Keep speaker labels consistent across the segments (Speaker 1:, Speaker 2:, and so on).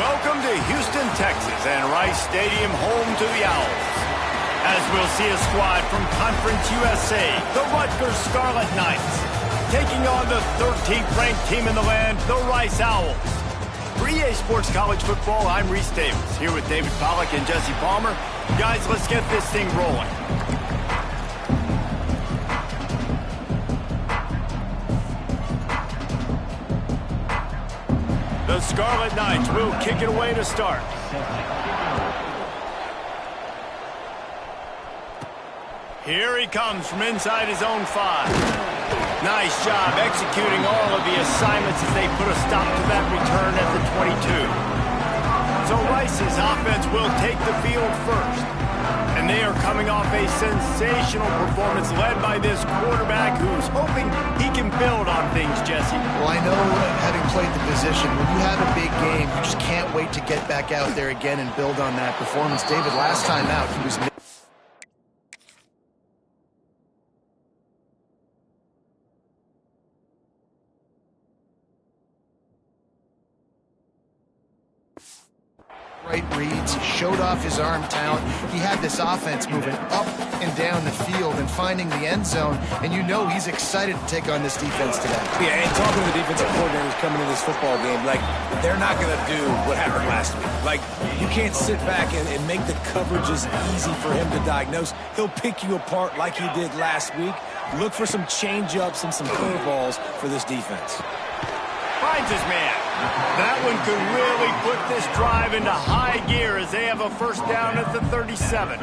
Speaker 1: Welcome to Houston, Texas, and Rice Stadium, home to the Owls. As we'll see a squad from Conference USA, the Rutgers Scarlet Knights, taking on the 13th ranked team in the land, the Rice Owls. For EA Sports College Football, I'm Reese Davis, here with David Pollack and Jesse Palmer. Guys, let's get this thing rolling. The Scarlet Knights will kick it away to start. Here he comes from inside his own 5. Nice job executing all of the assignments as they put a stop to that return at the 22. So Rice's offense will take the field first. And they are coming off a sensational performance led by this quarterback who's hoping he can build on things, Jesse.
Speaker 2: Well, I know, having played the position, when you have a big game, you just can't wait to get back out there again and build on that performance. David, last time out, he was... Right reads, he showed off his arm talent. He had this offense moving up and down the field and finding the end zone, and you know he's excited to take on this defense today.
Speaker 3: Yeah, and talking to the defensive coordinators coming into this football game, like, they're not going to do what happened last week. Like, you can't sit back and make the coverages easy for him to diagnose. He'll pick you apart like he did last week. Look for some change-ups and some curveballs for this defense.
Speaker 1: Finds his man. That one could really put this drive into high gear as they have a first down at the 37.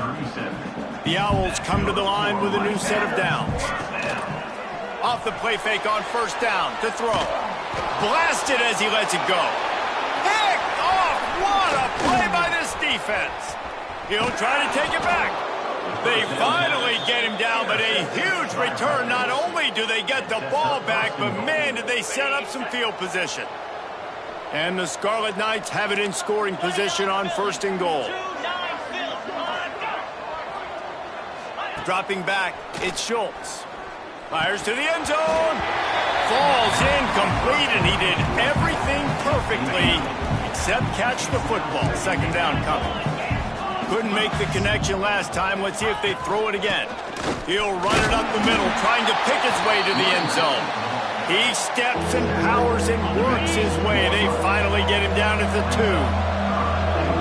Speaker 1: The Owls come to the line with a new set of downs. Off the play fake on first down to throw. Blasted as he lets it go. Picked off. What a play by this defense. He'll try to take it back. They finally get him down, but a huge return. Not only do they get the ball back, but man, did they set up some field position. And the Scarlet Knights have it in scoring position on first and goal. Dropping back, it's Schultz. Fires to the end zone. Falls incomplete, and he did everything perfectly except catch the football. Second down coming. Couldn't make the connection last time. Let's see if they throw it again. He'll run it up the middle, trying to pick his way to the end zone. He steps and powers and works his way. They finally get him down at the 2.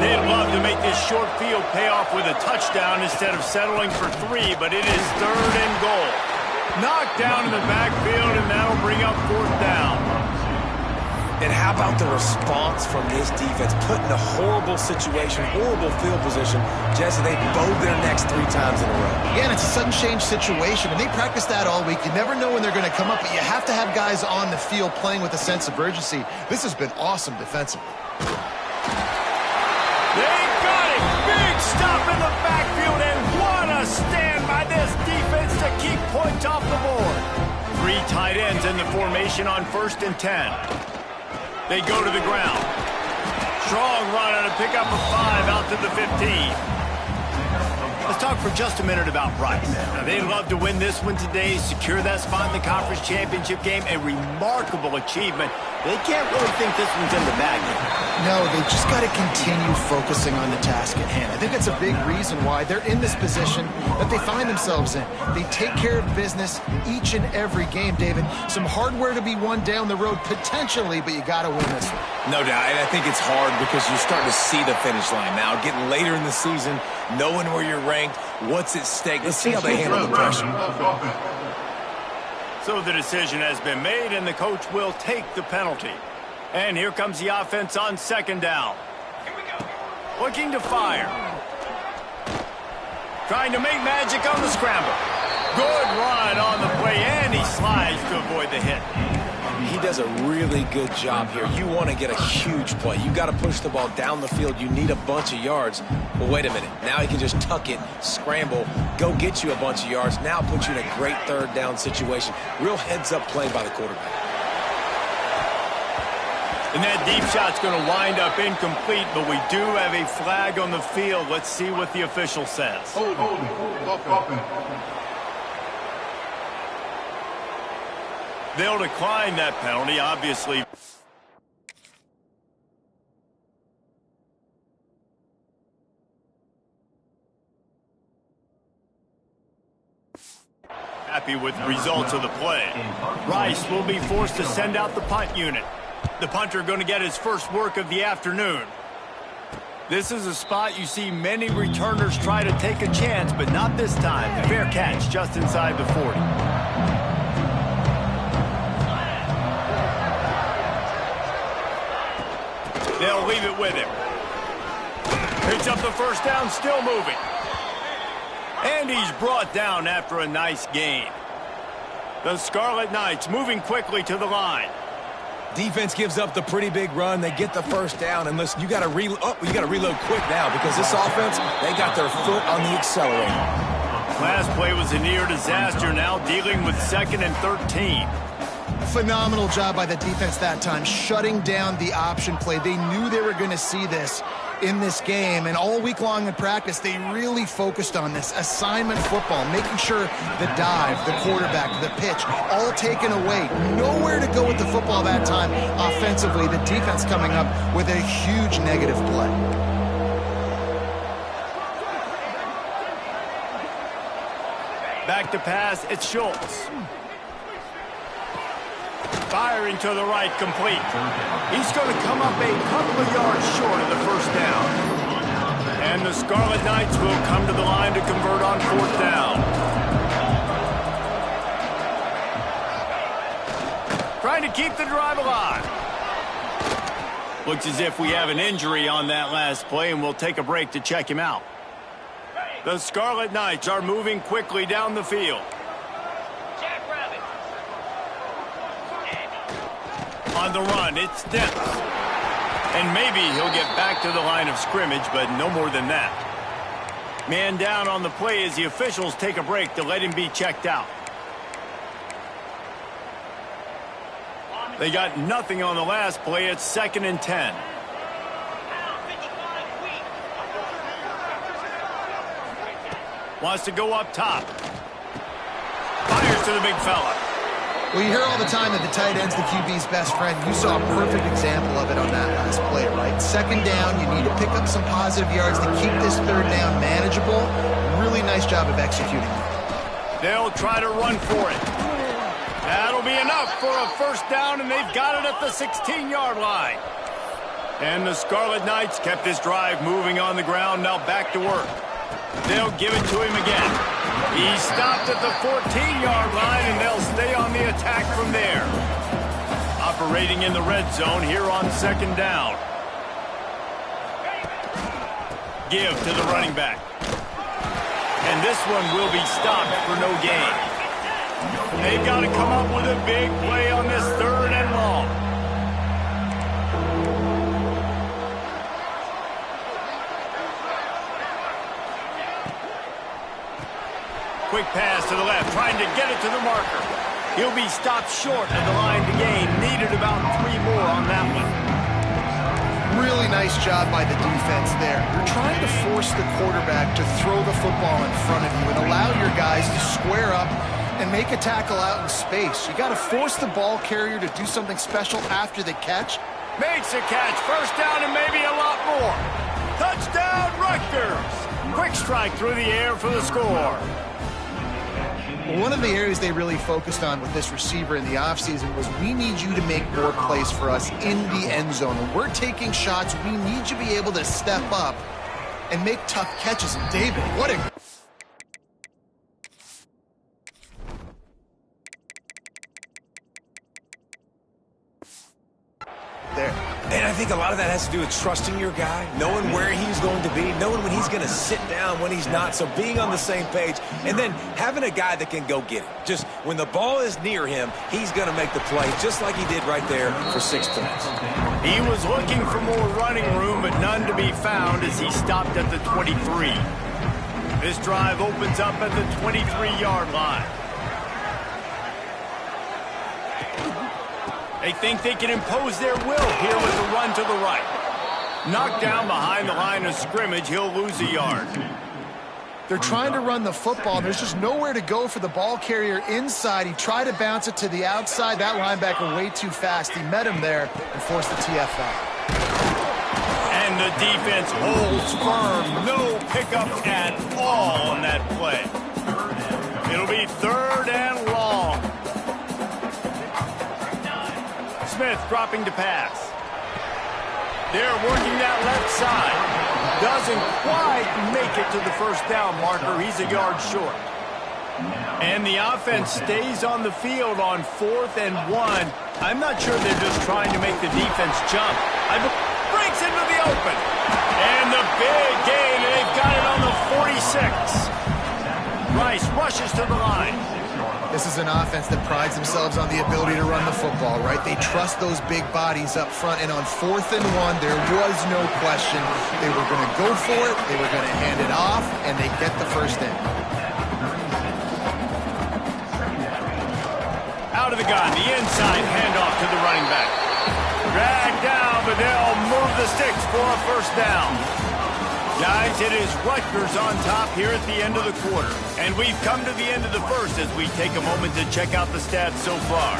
Speaker 1: They'd love to make this short field pay off with a touchdown instead of settling for 3, but it is third and goal. Knocked down in the backfield, and that'll bring up fourth down.
Speaker 3: And how about the response from this defense? Put in a horrible situation, horrible field position. Jesse, they bowed their necks 3 times in a row.
Speaker 2: Yeah, and it's a sudden change situation, and they practice that all week. You never know when they're going to come up, but you have to have guys on the field playing with a sense of urgency. This has been awesome defensively.
Speaker 1: They got it! Big stop in the backfield, and what a stand by this defense to keep points off the board. 3 tight ends in the formation on first and 10. They go to the ground. Strong run on a pickup of 5 out to the 15. Let's talk for just a minute about Rice. Now, they'd love to win this one today, secure that spot in the conference championship game. A remarkable achievement. They can't really think this one's in the bag yet.
Speaker 2: No, they just got to continue focusing on the task at hand. I think that's a big reason why they're in this position that they find themselves in. They take care of business each and every game, David. Some hardware to be won down the road, potentially, but you got to win this one.
Speaker 3: No doubt, and I think it's hard because you're starting to see the finish line now. Getting later in the season, knowing where you're ranked, what's at stake. Let's see how they handle the pressure.
Speaker 1: So the decision has been made, and the coach will take the penalty. And here comes the offense on second down. Looking to fire. Trying to make magic on the scramble. Good run on the play, and he slides to avoid the hit.
Speaker 3: He does a really good job here. You want to get a huge play. You got to push the ball down the field. You need a bunch of yards. But wait a minute. Now he can just tuck it, scramble, go get you a bunch of yards. Now put you in a great third down situation. Real heads-up play by the quarterback.
Speaker 1: And that deep shot's going to wind up incomplete, but we do have a flag on the field. Let's see what the official says.
Speaker 4: Hold.
Speaker 1: They'll decline that penalty, obviously. Happy with the results of the play. Rice will be forced to send out the punt unit. The punter going to get his first work of the afternoon. This is a spot you see many returners try to take a chance, but not this time. Fair catch just inside the 40. They'll leave it with him. Picks up the first down, still moving. And he's brought down after a nice gain. The Scarlet Knights moving quickly to the line.
Speaker 3: Defense gives up the pretty big run. They get the first down. And listen, you got to reload quick now because this offense, they got their foot on the accelerator.
Speaker 1: Last play was a near disaster, now dealing with 2nd and 13.
Speaker 2: Phenomenal job by the defense that time, shutting down the option play. They knew they were going to see this in this game, and all week long in practice, they really focused on this assignment football, making sure the dive, the quarterback, the pitch, all taken away. Nowhere to go with the football that time offensively. The defense coming up with a huge negative play.
Speaker 1: Back to pass, it's Schultz. Firing to the right, complete. He's going to come up a couple of yards short of the first down. And the Scarlet Knights will come to the line to convert on 4th down. Trying to keep the drive alive. Looks as if we have an injury on that last play, and we'll take a break to check him out. The Scarlet Knights are moving quickly down the field. On the run, it's Depth. And maybe he'll get back to the line of scrimmage, but no more than that. Man down on the play as the officials take a break to let him be checked out. They got nothing on the last play. It's 2nd and 10. Wants to go up top. Fires to the big fella.
Speaker 2: Well, you hear all the time that the tight end's the QB's best friend. You saw a perfect example of it on that last play, right? 2nd down, you need to pick up some positive yards to keep this 3rd down manageable. Really nice job of executing it.
Speaker 1: They'll try to run for it. That'll be enough for a first down, and they've got it at the 16-yard line. And the Scarlet Knights kept this drive moving on the ground, now back to work. They'll give it to him again. He stopped at the 14-yard line, and they'll stay on the attack from there. Operating in the red zone here on 2nd down. Give to the running back. And this one will be stopped for no gain. They've got to come up with a big play on this 3rd and long. Quick pass to the left, trying to get it to the marker. He'll be stopped short of the line to gain. Needed about 3 more on that one.
Speaker 2: Really nice job by the defense there. You're trying to force the quarterback to throw the football in front of you and allow your guys to square up and make a tackle out in space. You got to force the ball carrier to do something special after the catch.
Speaker 1: Makes a catch, first down and maybe a lot more. Touchdown, Rutgers! Quick strike through the air for the score.
Speaker 2: One of the areas they really focused on with this receiver in the offseason was we need you to make more plays for us in the end zone. When we're taking shots, we need you to be able to step up and make tough catches. And David, what a... there.
Speaker 3: And I think a lot of that has to do with trusting your guy, knowing where he's going to be, knowing when he's going to sit down, when he's not. So being on the same page, and then having a guy that can go get it. Just when the ball is near him, he's going to make the play, just like he did right there for 6 points.
Speaker 1: He was looking for more running room, but none to be found as he stopped at the 23. This drive opens up at the 23-yard line. They think they can impose their will here with the run to the right. Knocked down behind the line of scrimmage, he'll lose a yard.
Speaker 2: They're trying to run the football. There's just nowhere to go for the ball carrier inside. He tried to bounce it to the outside. That linebacker way too fast. He met him there and forced the TFL.
Speaker 1: And the defense holds firm. No pickup at all on that play. It'll be 3rd and long. Smith dropping to pass. They're working that left side. Doesn't quite make it to the first down marker. He's a yard short. And the offense stays on the field on 4th and 1. I'm not sure they're just trying to make the defense jump. Breaks into the open. And the big gain, and they've got it on the 46. Rice rushes to the line.
Speaker 2: This is an offense that prides themselves on the ability to run the football, right? They trust those big bodies up front, and on 4th and 1, there was no question. They were going to go for it, they were going to hand it off, and they get the first down.
Speaker 1: Out of the gun, the inside handoff to the running back. Dragged down, but they'll move the sticks for a first down. Guys, it is Rutgers on top here at the end of the quarter. And we've come to the end of the first as we take a moment to check out the stats so far.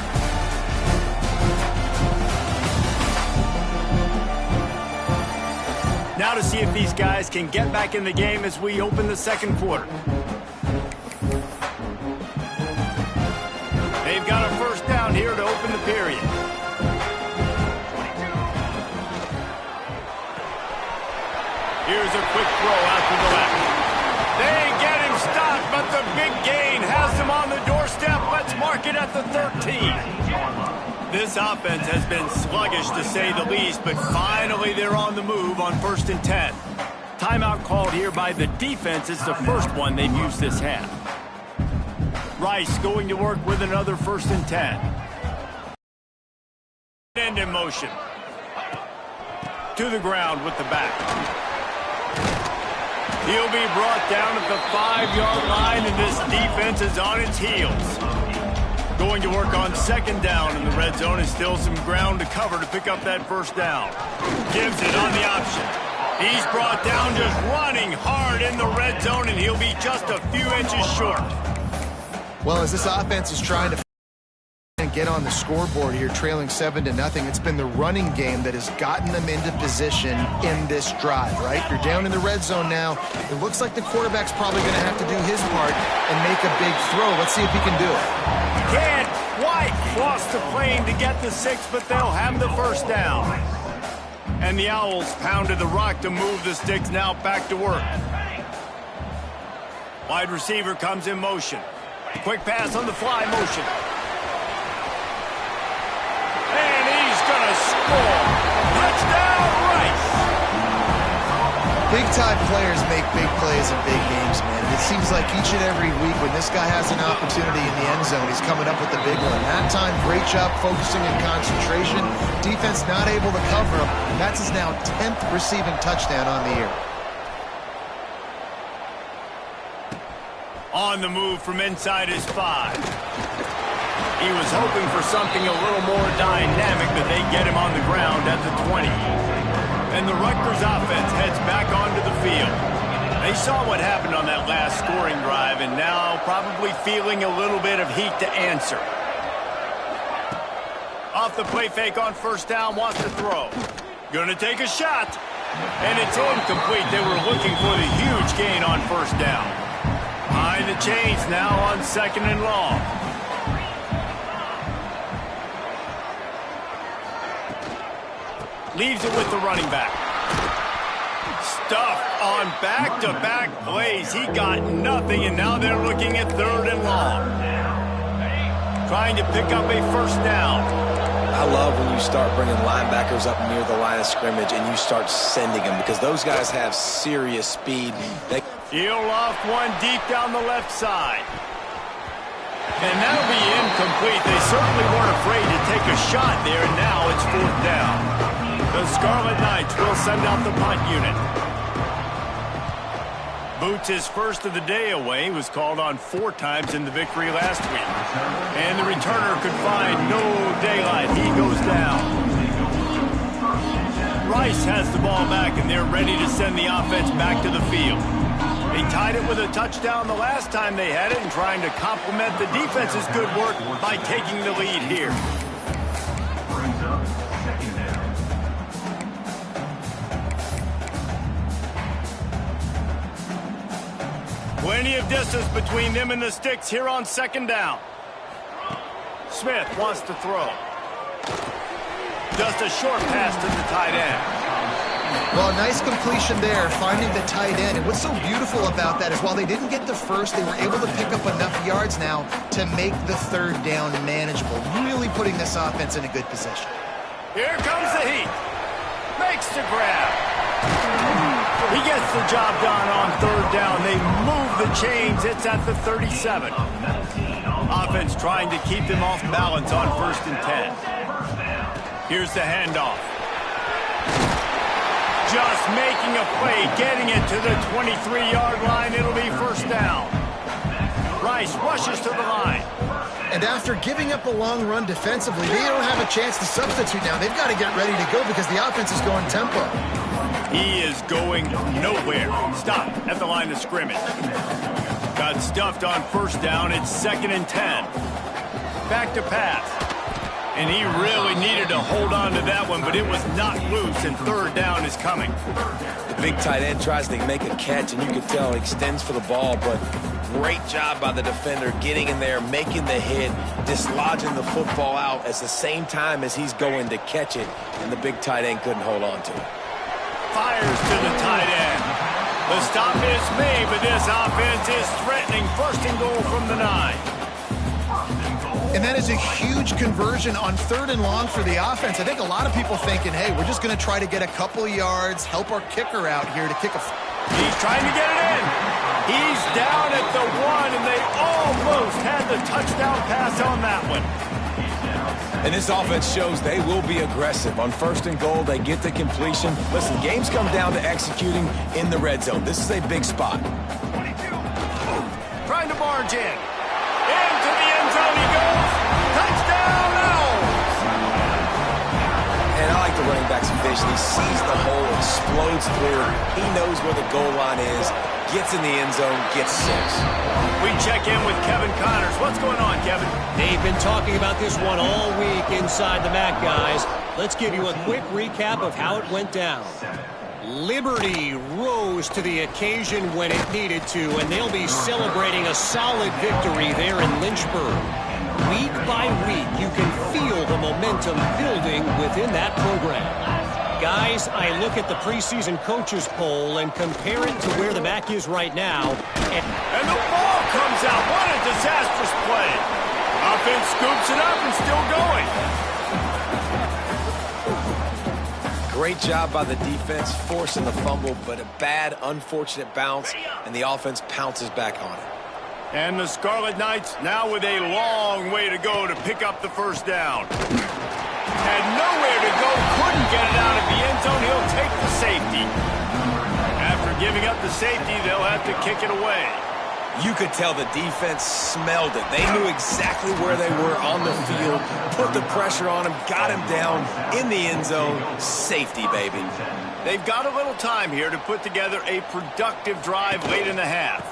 Speaker 1: Now to see if these guys can get back in the game as we open the second quarter. They've got a first down here to open the period. Here's a quick throw out to the left. They get him stopped, but the big gain has him on the doorstep. Let's mark it at the 13. This offense has been sluggish to say the least, but finally they're on the move on 1st and 10. Timeout called here by the defense. It's the first one they've used this half. Rice going to work with another 1st and 10. End in motion. To the ground with the back. He'll be brought down at the 5-yard line, and this defense is on its heels. Going to work on 2nd down in the red zone, and still some ground to cover to pick up that first down. Gives it on the option. He's brought down just running hard in the red zone, and he'll be just a few inches short.
Speaker 2: Well, as this offense is trying to get on the scoreboard here, trailing 7-0, it's been the running game that has gotten them into position in this drive, right? You're down in the red zone now. It looks like the quarterback's probably going to have to do his part and make a big throw. Let's see if he can do it.
Speaker 1: Can't quite cross the plane to get the 6, but they'll have the first down. And the Owls pounded the rock to move the sticks, now back to work. Wide receiver comes in motion. Quick pass on the fly motion. And he's going to score. Touchdown, Rice.
Speaker 2: Big-time players make big plays in big games, man. It seems like each and every week when this guy has an opportunity in the end zone, he's coming up with the big one. That time, great job focusing and concentration. Defense not able to cover him. That's his now 10th receiving touchdown on the year.
Speaker 1: On the move from inside his 5. He was hoping for something a little more dynamic, but they get him on the ground at the 20. And the Rutgers offense heads back onto the field. They saw what happened on that last scoring drive, and now probably feeling a little bit of heat to answer. Off the play fake on 1st down, wants to throw. Gonna take a shot. And it's incomplete. They were looking for the huge gain on 1st down. Behind the chains now on 2nd and long. Leaves it with the running back. Stuffed on back-to-back plays. He got nothing, and now they're looking at 3rd and long. Trying to pick up a 1st down.
Speaker 3: I love when you start bringing linebackers up near the line of scrimmage and you start sending them because those guys have serious speed.
Speaker 1: He'll loft one deep down the left side. And that'll be incomplete. They certainly weren't afraid to take a shot there, and now it's 4th down. The Scarlet Knights will send out the punt unit. Boots, his first of the day away, was called on 4 times in the victory last week. And the returner could find no daylight. He goes down. Rice has the ball back, and they're ready to send the offense back to the field. They tied it with a touchdown the last time they had it, and trying to complement the defense's good work by taking the lead here. Plenty of distance between them and the sticks here on second down. Smith wants to throw. Just a short pass to the tight end.
Speaker 2: Well, nice completion there, finding the tight end. And what's so beautiful about that is while they didn't get the first, they were able to pick up enough yards now to make the third down manageable, really putting this offense in a good position.
Speaker 1: Here comes the heat. Makes the grab. He gets the job done on third down. They move the chains. It's at the 37. Offense trying to keep them off balance on 1st and 10. Here's the handoff. Just making a play, getting it to the 23-yard line. It'll be first down. Rice rushes to the line.
Speaker 2: And after giving up a long run defensively, they don't have a chance to substitute now. They've got to get ready to go because the offense is going tempo.
Speaker 1: He is going nowhere. Stop at the line of scrimmage. Got stuffed on first down. It's 2nd and 10. Back to pass. And he really needed to hold on to that one, but it was not loose, and third down is coming.
Speaker 3: The big tight end tries to make a catch, and you can tell he extends for the ball, but great job by the defender getting in there, making the hit, dislodging the football out at the same time as he's going to catch it, and the big tight end couldn't hold on to it.
Speaker 1: Fires to the tight end. The stop is made, but this offense is threatening. 1st and goal from the 9.
Speaker 2: And that is a huge conversion on 3rd and long for the offense. I think a lot of people thinking, hey, we're just going to try to get a couple of yards, help our kicker out here to kick a...
Speaker 1: He's trying to get it in. He's down at the 1, and they almost had the touchdown pass on that one.
Speaker 3: And this offense shows they will be aggressive. On 1st and goal, they get the completion. Listen, games come down to executing in the red zone. This is a big spot.
Speaker 1: Trying to barge in. Into the end zone he goes. Touchdown, Owls!
Speaker 3: And I like the running back's vision. He sees the hole, explodes through. He knows where the goal line is, gets in the end zone, gets 6.
Speaker 1: We check in with Kevin Connors. What's going on, Kevin?
Speaker 4: They've been talking about this one all week inside the MAC, guys. Let's give you a quick recap of how it went down. Liberty rose to the occasion when it needed to, and they'll be celebrating a solid victory there in Lynchburg. Week by week, you can feel the momentum building within that program. Guys, I look at the preseason coaches poll and compare it to where the MAC is right now.
Speaker 1: And the ball comes out. What a disastrous play. Offense scoops it up and still going.
Speaker 3: Great job by the defense, forcing the fumble, but a bad, unfortunate bounce, and the offense pounces back on it.
Speaker 1: And the Scarlet Knights now with a long way to go to pick up the first down. Had nowhere to go, couldn't get it out of the end zone. He'll take the safety. After giving up the safety, they'll have to kick it away.
Speaker 3: You could tell the defense smelled it. They knew exactly where they were on the field, put the pressure on him, got him down in the end zone. Safety, baby.
Speaker 1: They've got a little time here to put together a productive drive late in the half.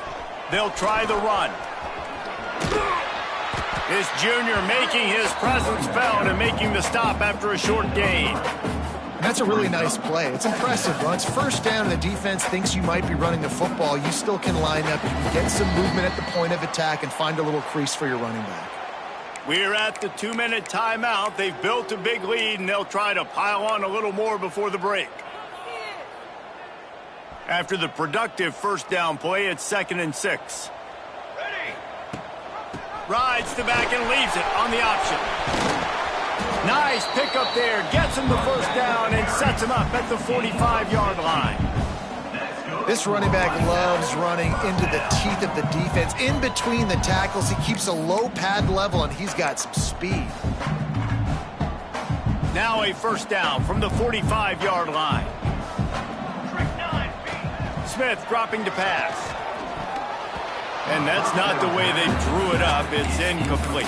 Speaker 1: They'll try the run. This junior making his presence felt and making the stop after a short gain.
Speaker 2: That's a really nice play. It's impressive. When it's first down and the defense thinks you might be running the football, you still can line up. You can get some movement at the point of attack and find a little crease for your running back.
Speaker 1: We're at the 2-minute timeout. They've built a big lead, and they'll try to pile on a little more before the break. After the productive first down play, it's 2nd and 6. Rides to back and leaves it on the option. Nice pickup there. Gets him the first down and sets him up at the 45-yard line.
Speaker 2: This running back loves running into the teeth of the defense. In between the tackles, he keeps a low pad level, and he's got some speed.
Speaker 1: Now a first down from the 45-yard line. Smith dropping to pass. And that's not the way they drew it up. It's incomplete.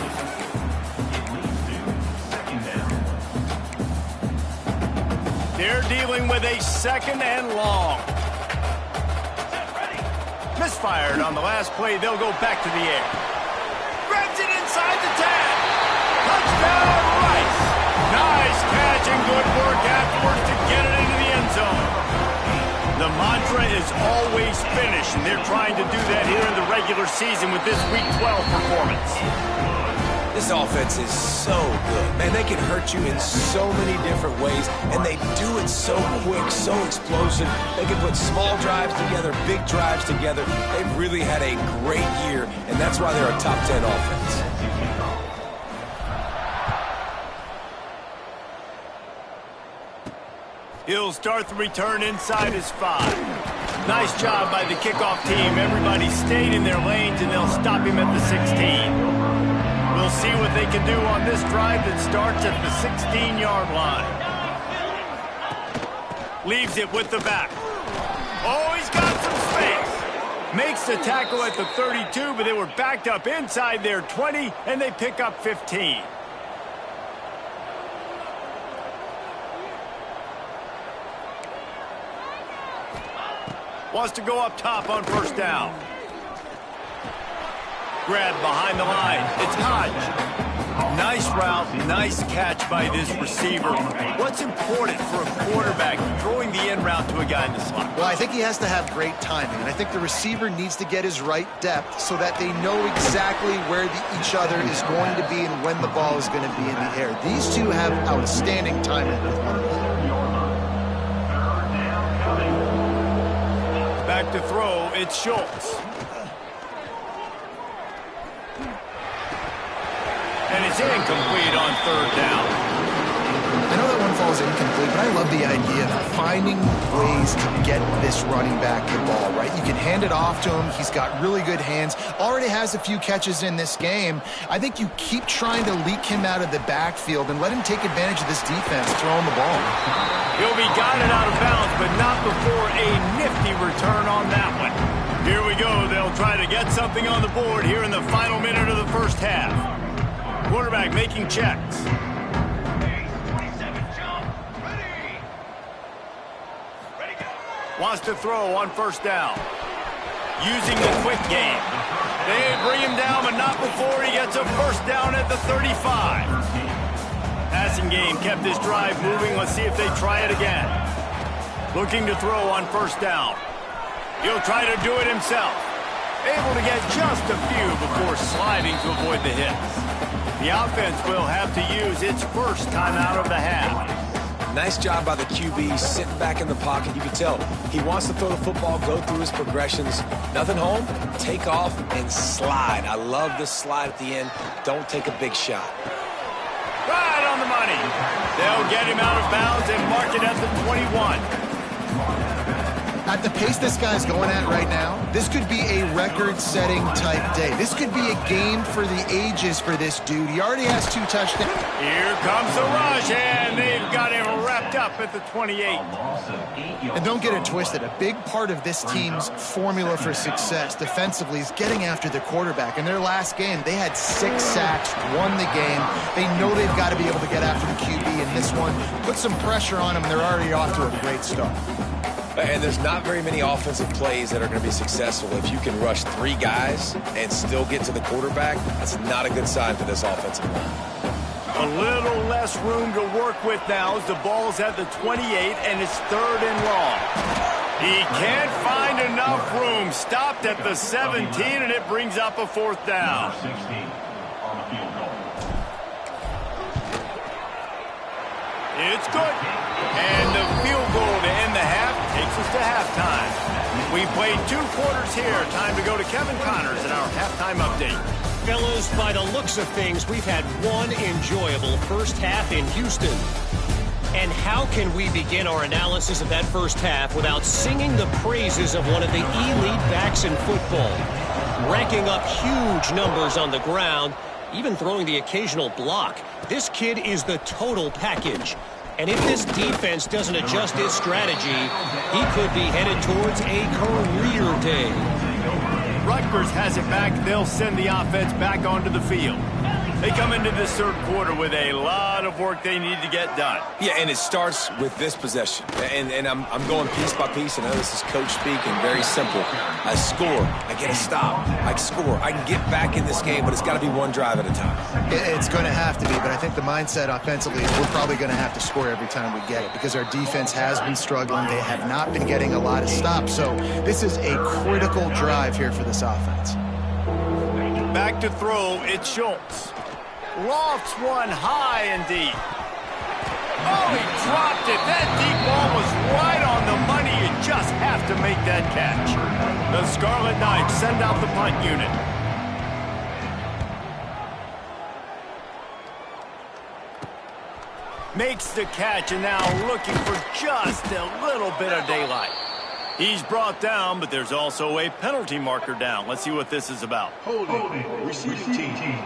Speaker 1: They're dealing with a 2nd and long. Misfired on the last play. They'll go back to the air. Grabs it inside the 10. Touchdown, Rice. Nice catch and good work afterwards to get it into the end zone. The mantra is always finish, and they're trying to do that here in the regular season with this Week 12 performance.
Speaker 3: This offense is so good. Man, they can hurt you in so many different ways, and they do it so quick, so explosive. They can put small drives together, big drives together. They've really had a great year, and that's why they're a top 10 offense.
Speaker 1: He'll start the return inside his 5. Nice job by the kickoff team. Everybody stayed in their lanes, and they'll stop him at the 16. We'll see what they can do on this drive that starts at the 16-yard line. Leaves it with the back. Oh, he's got some space. Makes the tackle at the 32, but they were backed up inside their 20, and they pick up 15. Wants to go up top on first down. Grab behind the line. It's Hodge. Nice route, nice catch by this receiver. What's important for a quarterback throwing the in route to a guy in the slot?
Speaker 2: Well, I think he has to have great timing, and I think the receiver needs to get his right depth so that they know exactly where each other is going to be and when the ball is going to be in the air. These two have outstanding timing with one another.
Speaker 1: Back to throw, it's Schultz. And it's incomplete on third down.
Speaker 2: I know that one falls incomplete, but I love the idea of finding ways to get this running back the ball, right? You can hand it off to him. He's got really good hands. Already has a few catches in this game. I think you keep trying to leak him out of the backfield and let him take advantage of this defense throwing the ball.
Speaker 1: He'll be guided out of bounds, but not before a nifty return on that one. Here we go. They'll try to get something on the board here in the final minute of the first half. Quarterback making checks. Wants to throw on first down. Using the quick game. They bring him down, but not before he gets a first down at the 35. Passing game kept this drive moving. Let's see if they try it again. Looking to throw on first down. He'll try to do it himself. Able to get just a few before sliding to avoid the hits. The offense will have to use its first timeout of the half.
Speaker 3: Nice job by the QB sitting back in the pocket. You can tell he wants to throw the football, go through his progressions. Nothing home, take off and slide. I love this slide at the end. Don't take a big shot.
Speaker 1: Right on the money. They'll get him out of bounds and mark it at the 21.
Speaker 2: At the pace this guy's going at right now, this could be a record-setting type day. This could be a game for the ages for this dude. He already has 2 touchdowns.
Speaker 1: Here comes the rush, and they've got him wrapped up at the 28.
Speaker 2: And don't get it twisted. A big part of this team's formula for success defensively is getting after the quarterback. In their last game, they had 6 sacks, won the game. They know they've got to be able to get after the QB in this one. Put some pressure on them, and they're already off to a great start.
Speaker 3: And there's not very many offensive plays that are going to be successful. If you can rush 3 guys and still get to the quarterback, that's not a good sign for this offensive line.
Speaker 1: A little less room to work with now as the ball's at the 28 and it's 3rd and long. He can't find enough room. Stopped at the 17 and it brings up a 4th down. It's good. And the field goal to end the half takes us to halftime. We played 2 quarters here. Time to go to Kevin Connors in our halftime update.
Speaker 4: Fellas, by the looks of things, we've had one enjoyable first half in Houston. And how can we begin our analysis of that first half without singing the praises of one of the elite backs in football? Racking up huge numbers on the ground, even throwing the occasional block. This kid is the total package. And if this defense doesn't adjust its strategy, he could be headed towards a career day.
Speaker 1: Rutgers has it back. They'll send the offense back onto the field. They come into this third quarter with a lot of work they need to get done.
Speaker 3: Yeah, and it starts with this possession. And I'm going piece by piece. I know this is coach speaking, very simple. I score, I get a stop, I score. I can get back in this game, but it's got to be one drive at a time.
Speaker 2: It's going to have to be, but I think the mindset offensively is we're probably going to have to score every time we get it because our defense has been struggling. They have not been getting a lot of stops, so this is a critical drive here for this offense.
Speaker 1: Back to throw, it's Schultz. Lofts one high and deep. Oh, he dropped it. That deep ball was right on the money. You just have to make that catch. The Scarlet Knights send out the punt unit. Makes the catch and now looking for just a little bit of daylight. He's brought down, but there's also a penalty marker down. Let's see what this is about.
Speaker 5: Holding. Receiving team.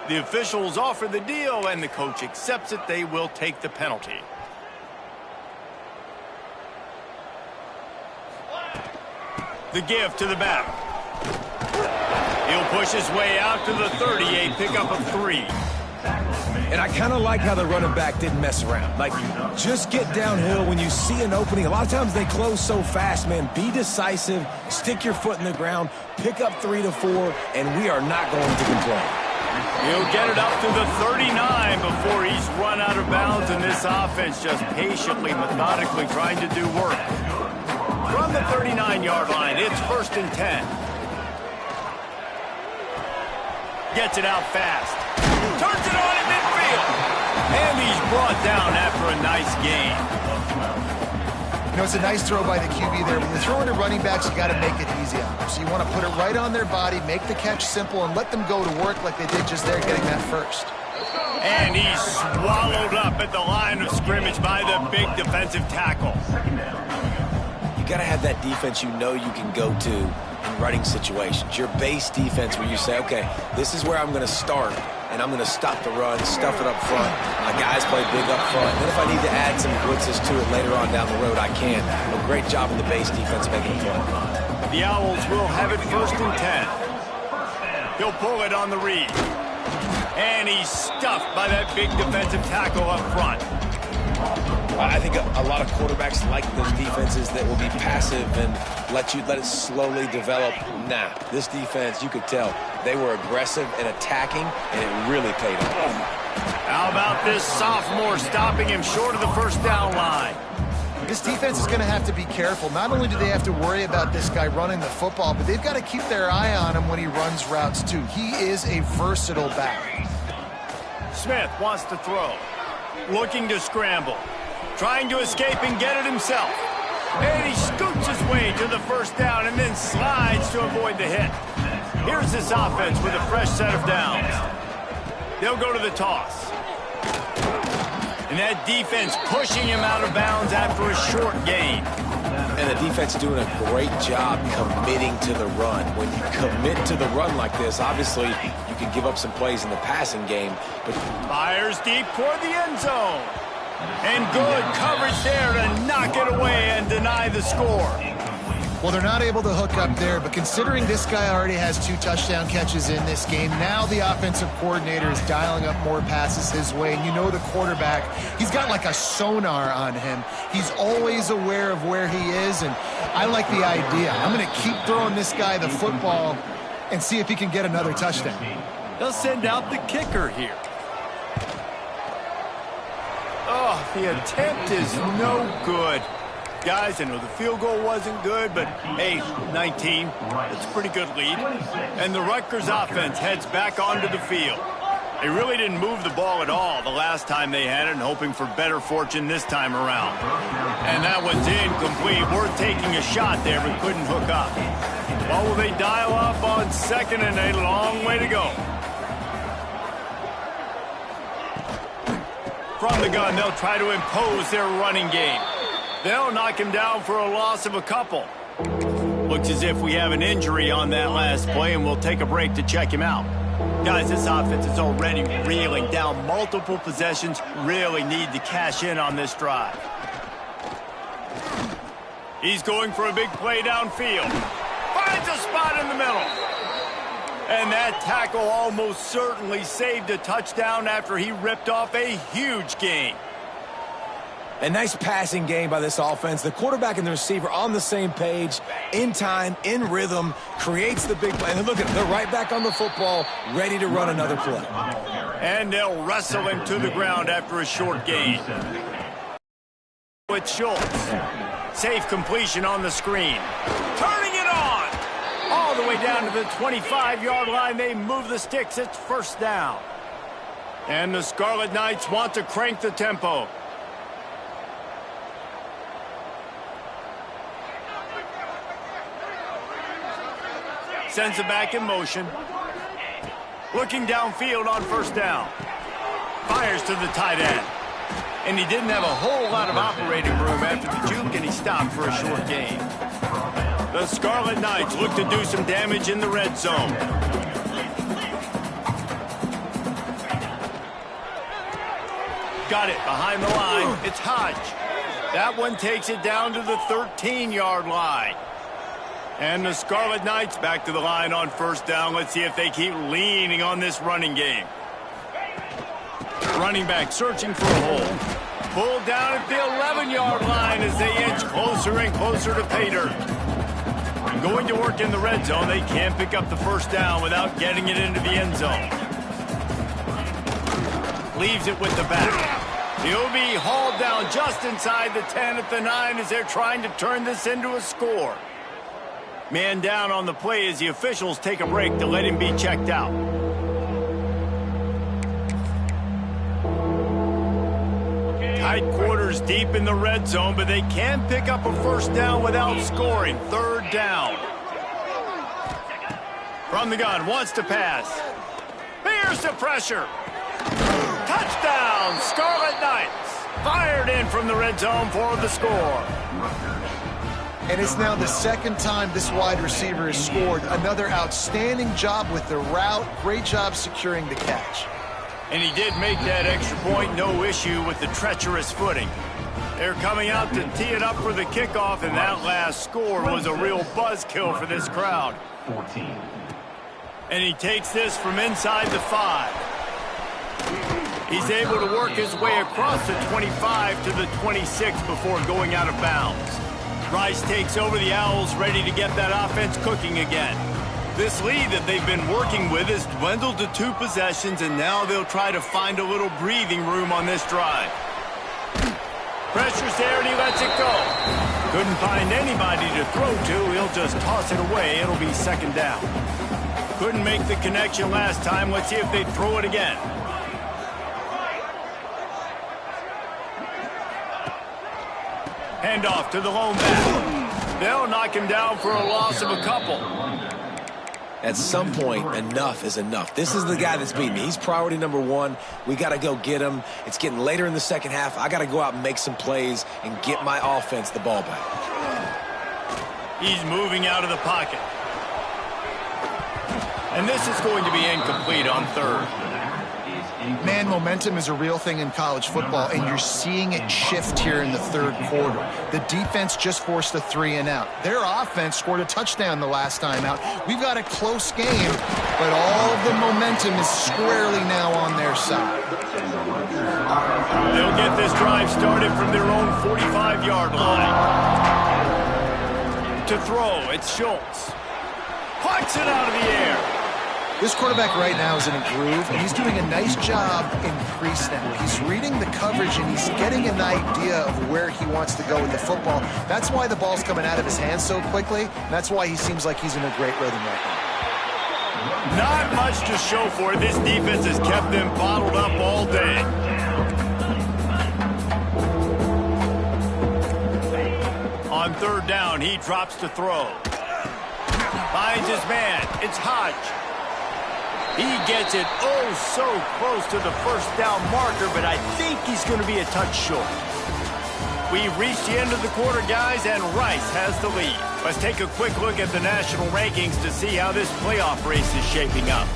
Speaker 1: The officials offer the deal, and the coach accepts it. They will take the penalty. The give to the back. He'll push his way out to the 30, a pickup of 3.
Speaker 3: And I kind of like how the running back didn't mess around. Like, just get downhill when you see an opening. A lot of times they close so fast, man. Be decisive, stick your foot in the ground, pick up 3 to 4, and we are not going to complain.
Speaker 1: He'll get it up to the 39 before he's run out of bounds, and this offense just patiently, methodically trying to do work. From the 39-yard line, it's 1st and 10. Gets it out fast. Turns it on in midfield. And he's brought down after a nice gain.
Speaker 2: You know, it's a nice throw by the QB there. When you're throwing to running backs, you got to make it easy on them. So you want to put it right on their body, make the catch simple, and let them go to work like they did just there, getting that first.
Speaker 1: And he's swallowed up at the line of scrimmage by the big defensive tackle.
Speaker 3: You got to have that defense you know you can go to in running situations. Your base defense where you say, okay, this is where I'm going to start, and I'm going to stop the run, stuff it up front. My guys play big up front. Then if I need to add some blitzes to it later on down the road, I can. A great job in the base defense making it fun.
Speaker 1: The Owls will have it 1st and 10. He'll pull it on the read. And he's stuffed by that big defensive tackle up front.
Speaker 3: I think a lot of quarterbacks like those defenses that will be passive and let it slowly develop. Nah, this defense, you could tell, they were aggressive and attacking, and it really paid off.
Speaker 1: How about this sophomore stopping him short of the 1st down line?
Speaker 2: This defense is going to have to be careful. Not only do they have to worry about this guy running the football, but they've got to keep their eye on him when he runs routes too. He is a versatile back.
Speaker 1: Smith wants to throw. Looking to scramble. Trying to escape and get it himself. And he scoots his way to the 1st down and then slides to avoid the hit. Here's this offense with a fresh set of downs. They'll go to the toss. And that defense pushing him out of bounds after a short gain.
Speaker 3: And the defense doing a great job committing to the run. When you commit to the run like this, obviously you can give up some plays in the passing game. But
Speaker 1: fires deep toward the end zone. And good coverage there to knock it away and deny the score.
Speaker 2: Well, they're not able to hook up there, but considering this guy already has 2 touchdown catches in this game, now the offensive coordinator is dialing up more passes his way. And you know the quarterback, he's got like a sonar on him. He's always aware of where he is, and I like the idea. I'm going to keep throwing this guy the football and see if he can get another touchdown.
Speaker 1: They'll send out the kicker here. Oh, the attempt is no good. Guys, I know the field goal wasn't good, but hey, 19, that's a pretty good lead. And the Rutgers offense heads back onto the field. They really didn't move the ball at all the last time they had it, and hoping for better fortune this time around. And that one's incomplete. Worth taking a shot there, but couldn't hook up. Well, will they dial up on 2nd and a long way to go? From the gun, they'll try to impose their running game. They'll knock him down for a loss of a couple. Looks as if we have an injury on that last play, and we'll take a break to check him out. Guys, this offense is already reeling down multiple possessions. Really need to cash in on this drive. He's going for a big play downfield. Finds a spot in the middle. And that tackle almost certainly saved a touchdown after he ripped off a huge gain.
Speaker 3: A nice passing game by this offense. The quarterback and the receiver on the same page, in time, in rhythm, creates the big play. And look at them, they're right back on the football, ready to run another play.
Speaker 1: And they'll wrestle him to the ground after a short gain. With Schultz. Safe completion on the screen. Turning it on! All the way down to the 25-yard line. They move the sticks. It's first down. And the Scarlet Knights want to crank the tempo. Sends it back in motion. Looking downfield on first down. Fires to the tight end. And he didn't have a whole lot of operating room after the juke, and he stopped for a short gain. The Scarlet Knights look to do some damage in the red zone. Got it behind the line. It's Hodge. That one takes it down to the 13-yard line. And the Scarlet Knights back to the line on first down. Let's see if they keep leaning on this running game. Running back searching for a hole. Pulled down at the 11-yard line as they inch closer and closer to pay dirt. Going to work in the red zone. They can't pick up the first down without getting it into the end zone. Leaves it with the back. He'll be hauled down just inside the 10 at the 9 as they're trying to turn this into a score. Man down on the play as the officials take a break to let him be checked out. Tight quarters deep in the red zone, but they can pick up a first down without scoring. Third down. From the gun, wants to pass. Here's the pressure. Touchdown, Scarlet Knights. Fired in from the red zone for the score.
Speaker 2: And it's now the second time this wide receiver has scored. Another outstanding job with the route. Great job securing the catch.
Speaker 1: And he did make that extra point, no issue with the treacherous footing. They're coming out to tee it up for the kickoff, and that last score was a real buzzkill for this crowd.
Speaker 5: 14.
Speaker 1: And he takes this from inside the 5. He's able to work his way across the 25 to the 26 before going out of bounds. Rice takes over the Owls, ready to get that offense cooking again. This lead that they've been working with has dwindled to 2 possessions, and now they'll try to find a little breathing room on this drive. Pressure's there, and he lets it go. Couldn't find anybody to throw to. He'll just toss it away. It'll be second down. Couldn't make the connection last time. Let's see if they throw it again. Handoff to the lone back. They'll knock him down for a loss of a couple.
Speaker 3: At some point, enough is enough. This is the guy that's beating me. He's priority number 1. We got to go get him. It's getting later in the second half. I got to go out and make some plays and get my offense the ball back.
Speaker 1: He's moving out of the pocket. And this is going to be incomplete on third.
Speaker 2: Man, momentum is a real thing in college football, and you're seeing it shift here in the third quarter. The defense just forced a 3 and out. Their offense scored a touchdown the last time out. We've got a close game, but all of the momentum is squarely now on their side.
Speaker 1: They'll get this drive started from their own 45-yard line. To throw, it's Schultz. Plucks it out of the air.
Speaker 2: This quarterback right now is in a groove, and he's doing a nice job in pre-snap. He's reading the coverage, and he's getting an idea of where he wants to go with the football. That's why the ball's coming out of his hands so quickly, and that's why he seems like he's in a great rhythm right now.
Speaker 1: Not much to show for it. This defense has kept them bottled up all day. On third down, he drops to throw. Finds his man. It's Hodge. He gets it so close to the first down marker, but I think he's going to be a touch short. We've reached the end of the quarter, guys, and Rice has the lead. Let's take a quick look at the national rankings to see how this playoff race is shaping up.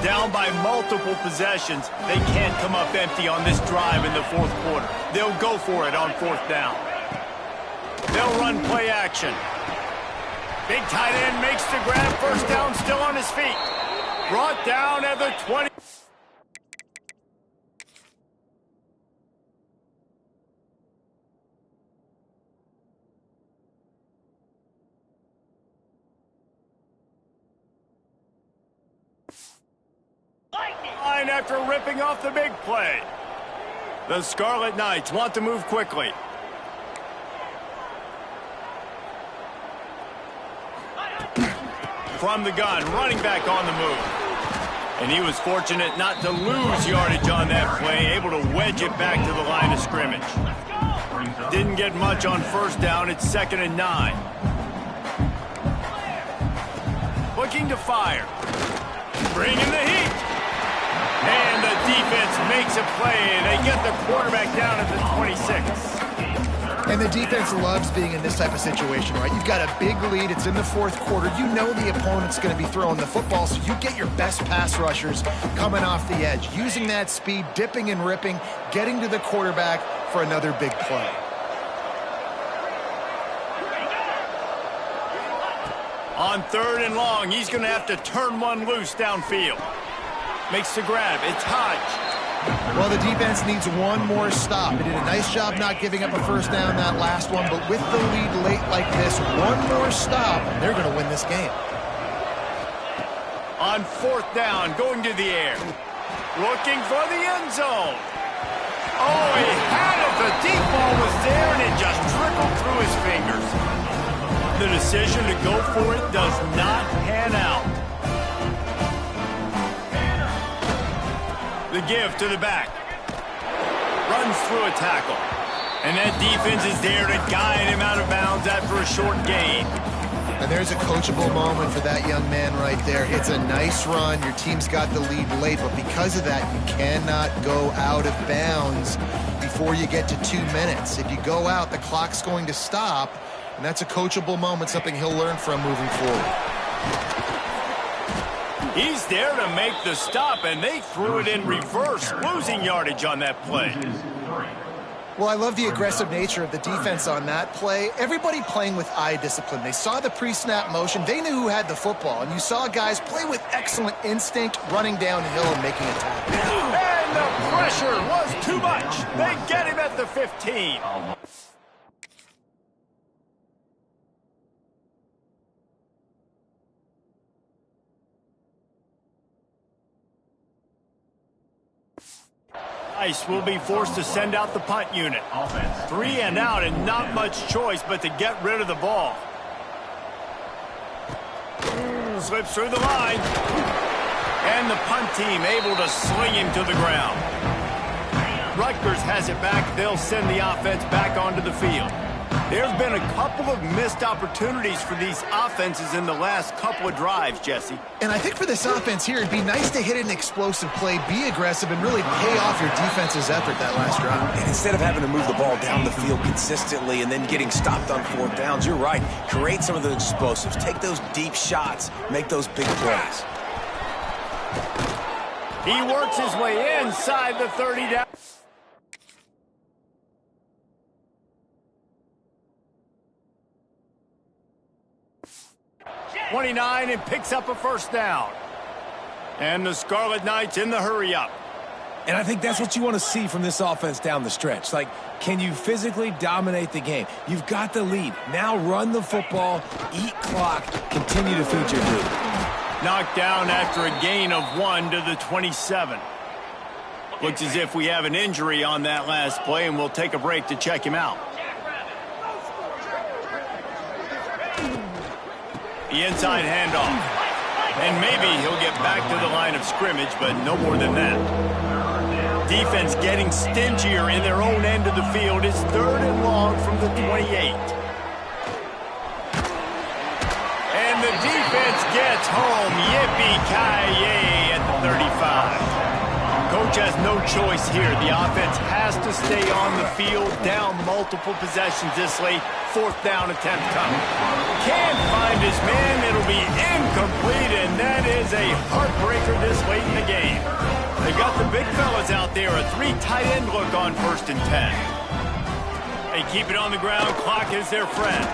Speaker 1: Down Down by multiple possessions, they can't come up empty on this drive in the fourth quarter. They'll go for it on fourth down. They'll run play action. Big tight end makes the grab. First down, still on his feet. Brought down at the 20. Line after ripping off the big play. The Scarlet Knights want to move quickly. From the gun, running back on the move. And he was fortunate not to lose yardage on that play, able to wedge it back to the line of scrimmage. Didn't get much on first down. It's 2nd and 9. Looking to fire. Bringing the heat. And the defense makes a play. They get the quarterback down at the 26.
Speaker 2: And the defense loves being in this type of situation, right? You've got a big lead. It's in the fourth quarter. You know the opponent's going to be throwing the football, so you get your best pass rushers coming off the edge, using that speed, dipping and ripping, getting to the quarterback for another big play.
Speaker 1: On 3rd and long, he's going to have to turn one loose downfield. Makes the grab. It's Hodge.
Speaker 2: Well, the defense needs one more stop. They did a nice job not giving up a first down that last one, but with the lead late like this, one more stop, and they're going to win this game.
Speaker 1: On 4th down, going to the air. Looking for the end zone. Oh, he had it. The deep ball was there, and it just trickled through his fingers. The decision to go for it does not pan out. The give to the back. Runs through a tackle. And that defense is there to guide him out of bounds after a short gain.
Speaker 2: And there's a coachable moment for that young man right there. It's a nice run. Your team's got the lead late, but because of that, you cannot go out of bounds before you get to 2 minutes. If you go out, the clock's going to stop, and that's a coachable moment, something he'll learn from moving forward.
Speaker 1: He's there to make the stop, and they threw it in reverse, losing yardage on that play.
Speaker 2: Well, I love the aggressive nature of the defense on that play. Everybody playing with eye discipline. They saw the pre-snap motion. They knew who had the football, and you saw guys play with excellent instinct, running downhill and making a tackle.
Speaker 1: And the pressure was too much. They get him at the 15. Ice will be forced to send out the punt unit. 3 and out, and not much choice but to get rid of the ball. Slips through the line. And the punt team able to sling him to the ground. Rutgers has it back. They'll send the offense back onto the field. There have been a couple of missed opportunities for these offenses in the last couple of drives, Jesse.
Speaker 2: And I think for this offense here, it'd be nice to hit an explosive play, be aggressive, and really pay off your defense's effort that last drive.
Speaker 3: And instead of having to move the ball down the field consistently and then getting stopped on 4th downs, you're right. Create some of those explosives. Take those deep shots. Make those big plays.
Speaker 1: He works his way inside the 30 down. 29 and picks up a first down. And the Scarlet Knights in the hurry up.
Speaker 3: And I think that's what you want to see from this offense down the stretch. Like, can you physically dominate the game? You've got the lead. Now run the football, eat clock, continue to feed your group.
Speaker 1: Knocked down after a gain of 1 to the 27. Looks as if we have an injury on that last play, and we'll take a break to check him out. The inside handoff. And maybe he'll get back to the line of scrimmage, but no more than that. Defense getting stingier in their own end of the field. It's 3rd and long from the 28. And the defense gets home. Yippee-ki-yay at the 35. Coach has no choice here. The offense has to stay on the field, down multiple possessions this late. 4th down attempt coming. Can't find his man. It'll be incomplete, and that is a heartbreaker this late in the game. They got the big fellas out there. A 3 tight end look on 1st and 10. They keep it on the ground. Clock is their friend.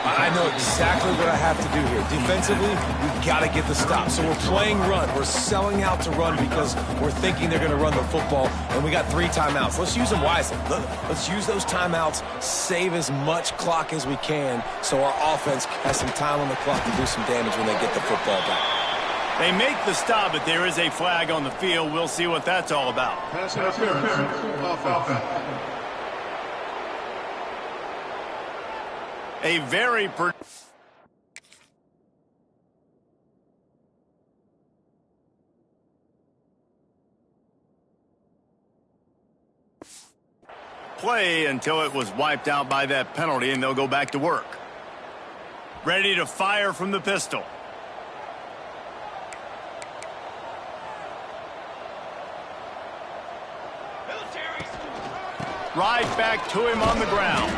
Speaker 3: I know exactly what I have to do here. Defensively, we've got to get the stop. So we're playing run. We're selling out to run because we're thinking they're going to run the football, and we got 3 timeouts. Let's use them wisely. Let's use those timeouts, save as much clock as we can so our offense has some time on the clock to do some damage when they get the football back.
Speaker 1: They make the stop, but there is a flag on the field. We'll see what that's all about.
Speaker 5: Pass interference. Offense.
Speaker 1: A very play until it was wiped out by that penalty, and they'll go back to work. Ready to fire from the pistol. Right back to him on the ground.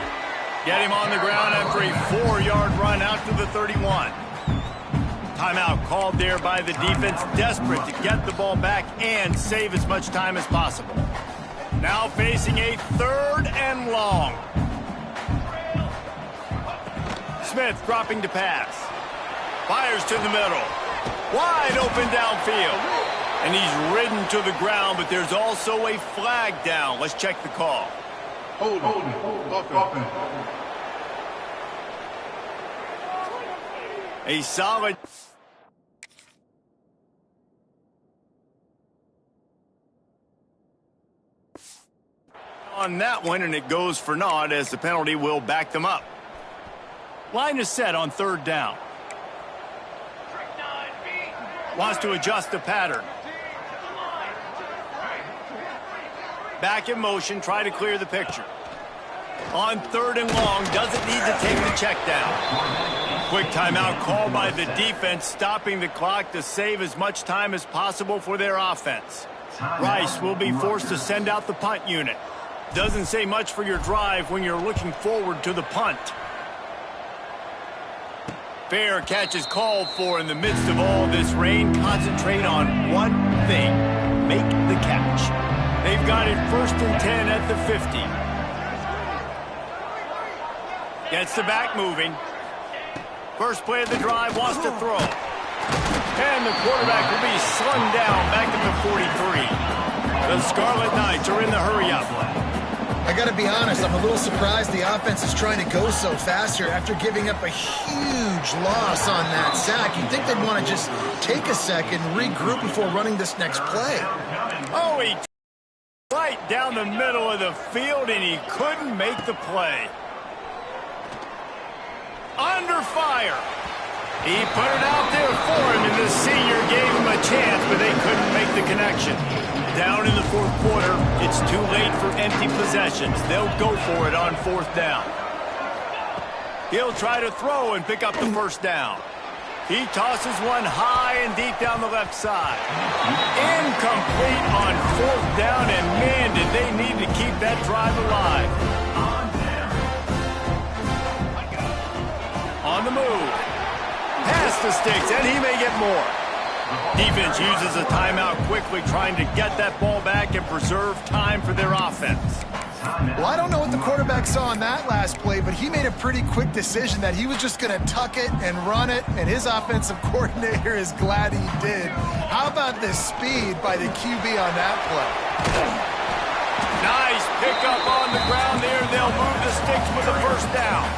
Speaker 1: Get him on the ground after a 4-yard run out to the 31. Timeout called there by the defense, desperate to get the ball back and save as much time as possible. Now facing a 3rd and long. Smith dropping to pass. Fires to the middle. Wide open downfield. And he's ridden to the ground, but there's also a flag down. Let's check the call.
Speaker 5: Hold. Offense.
Speaker 1: A solid. On that one, and it goes for naught as the penalty will back them up. Line is set on 3rd down. Wants to adjust the pattern. Back in motion, try to clear the picture. On 3rd and long, doesn't need to take the check down. Quick timeout called by the defense, stopping the clock to save as much time as possible for their offense. Rice will be forced to send out the punt unit. Doesn't say much for your drive when you're looking forward to the punt. Fair catch is called for in the midst of all this rain. Concentrate on one thing. Make the catch. They've got it 1st and 10 at the 50. Gets the back moving. First play of the drive, wants to throw. And the quarterback will be slung down back at the 43. The Scarlet Knights are in the hurry-up.
Speaker 2: I got to be honest, I'm a little surprised the offense is trying to go so fast here after giving up a huge loss on that sack. You'd think they'd want to just take a second, regroup before running this next play.
Speaker 1: Oh, he right down the middle of the field, and he couldn't make the play. Under fire. He put it out there for him, and the senior gave him a chance, but they couldn't make the connection. Down in the 4th quarter, it's too late for empty possessions. They'll go for it on 4th down. He'll try to throw and pick up the 1st down. He tosses one high and deep down the left side. Incomplete on 4th down, and man, did they need to keep that drive alive. On the move. Pass the sticks, and he may get more. Defense uses a timeout quickly, trying to get that ball back and preserve time for their offense.
Speaker 2: Well, I don't know what the quarterback saw on that last play, but he made a pretty quick decision that he was just going to tuck it and run it, and his offensive coordinator is glad he did. How about the speed by the QB on that play?
Speaker 1: Nice pickup on the ground there. They'll move the sticks with the 1st down.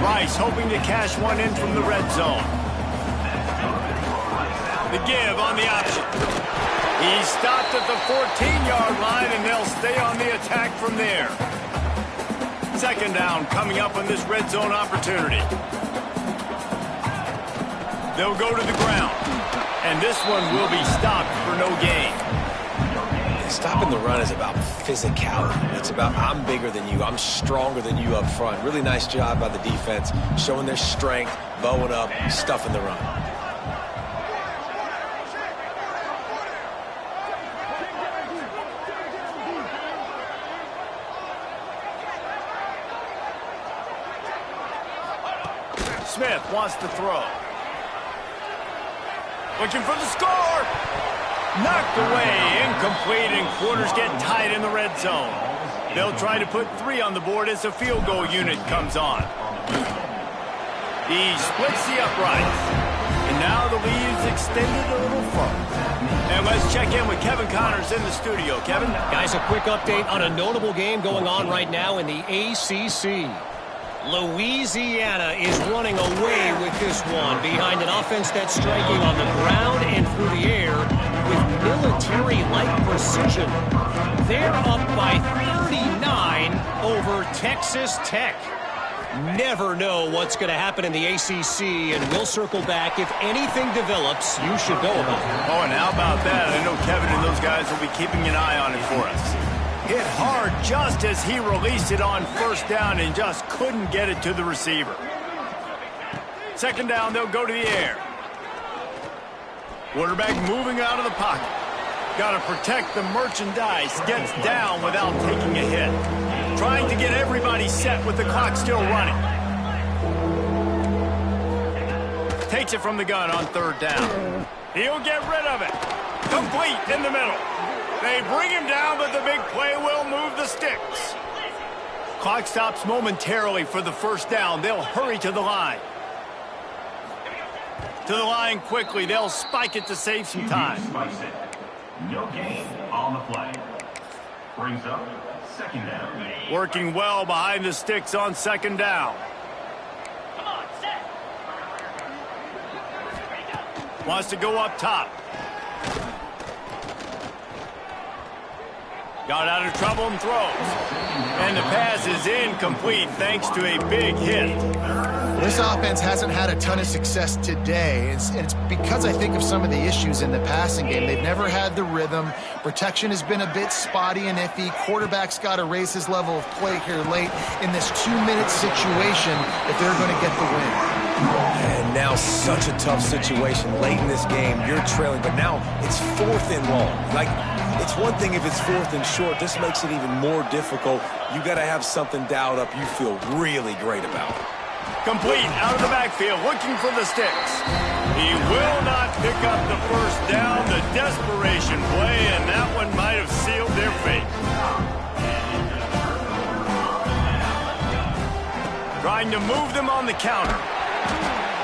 Speaker 1: Rice hoping to cash one in from the red zone. The give on the option. He stopped at the 14-yard line, and they'll stay on the attack from there. 2nd down coming up on this red zone opportunity. They'll go to the ground, and this one will be stopped for no gain.
Speaker 3: Stopping the run is about physicality. It's about I'm bigger than you. I'm stronger than you up front. Really nice job by the defense, showing their strength, bowing up, stuffing the run.
Speaker 1: Smith wants to throw. Looking for the score. Knocked away, incomplete, and quarters get tight in the red zone. They'll try to put 3 on the board as the field goal unit comes on. He splits the uprights. And now the lead's extended a little further. And let's check in with Kevin Connors in the studio. Kevin?
Speaker 4: Guys, a quick update on a notable game going on right now in the ACC. Louisiana is running away with this one behind an offense that's striking on the ground and through the air with military-like precision. They're up by 39 over Texas Tech. Never know what's going to happen in the ACC, and we'll circle back. If anything develops, you should know about it.
Speaker 1: Oh, and how about that? I know Kevin and those guys will be keeping an eye on it for us. Hit hard just as he released it on first down and just couldn't get it to the receiver. Second down, they'll go to the air. Quarterback moving out of the pocket. Got to protect the merchandise. Gets down without taking a hit. Trying to get everybody set with the clock still running. Takes it from the gun on third down. He'll get rid of it. Complete in the middle. They bring him down, but the big play will move the sticks. Clock stops momentarily for the first down. They'll hurry to the line. To the line quickly. They'll spike it to save some time.
Speaker 6: No gain on the play. Brings up second down.
Speaker 1: Working well behind the sticks on second down. Wants to go up top. Got out of trouble and throws. And the pass is incomplete thanks to a big hit.
Speaker 2: This offense hasn't had a ton of success today. It's because I think of some of the issues in the passing game. They've never had the rhythm. Protection has been a bit spotty and iffy. Quarterback's got to raise his level of play here late in this 2-minute situation if they're going to get the win.
Speaker 3: And now such a tough situation late in this game. You're trailing, but now it's 4th and long. Like, it's one thing if it's 4th and short. This makes it even more difficult. You got to have something dialed up you feel really great about.
Speaker 1: Complete out of the backfield, looking for the sticks. He will not pick up the first down. The desperation play, and that one might have sealed their fate. Trying to move them on the counter.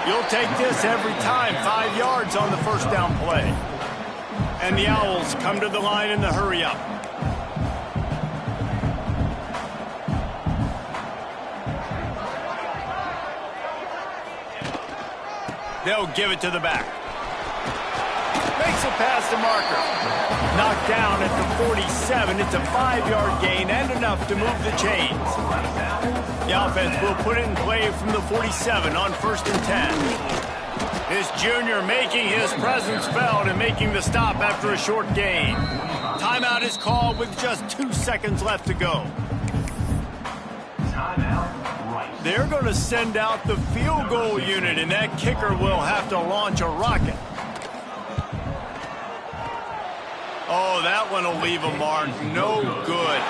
Speaker 1: You'll take this every time. 5 yards on the first down play. And the Owls come to the line in the hurry-up. They'll give it to the back. Makes it past the marker. Knocked down at the 47. It's a 5-yard gain and enough to move the chains. The offense will put it in play from the 47 on 1st and 10. This junior making his presence felt and making the stop after a short gain. Timeout is called with just 2 seconds left to go. They're going to send out the field goal unit, and that kicker will have to launch a rocket. Oh, that one will leave a mark. No good.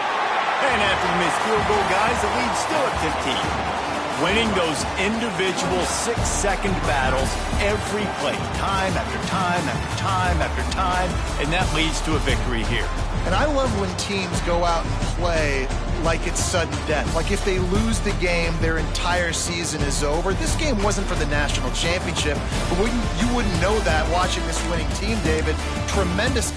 Speaker 1: And after the missed field goal, guys, the lead's still at 15. Winning those individual 6-second battles every play, time after time after time after time, and that leads to a victory here.
Speaker 2: And I love when teams go out and play like it's sudden death. Like if they lose the game, their entire season is over. This game wasn't for the national championship, but you wouldn't know that watching this winning team, David. Tremendous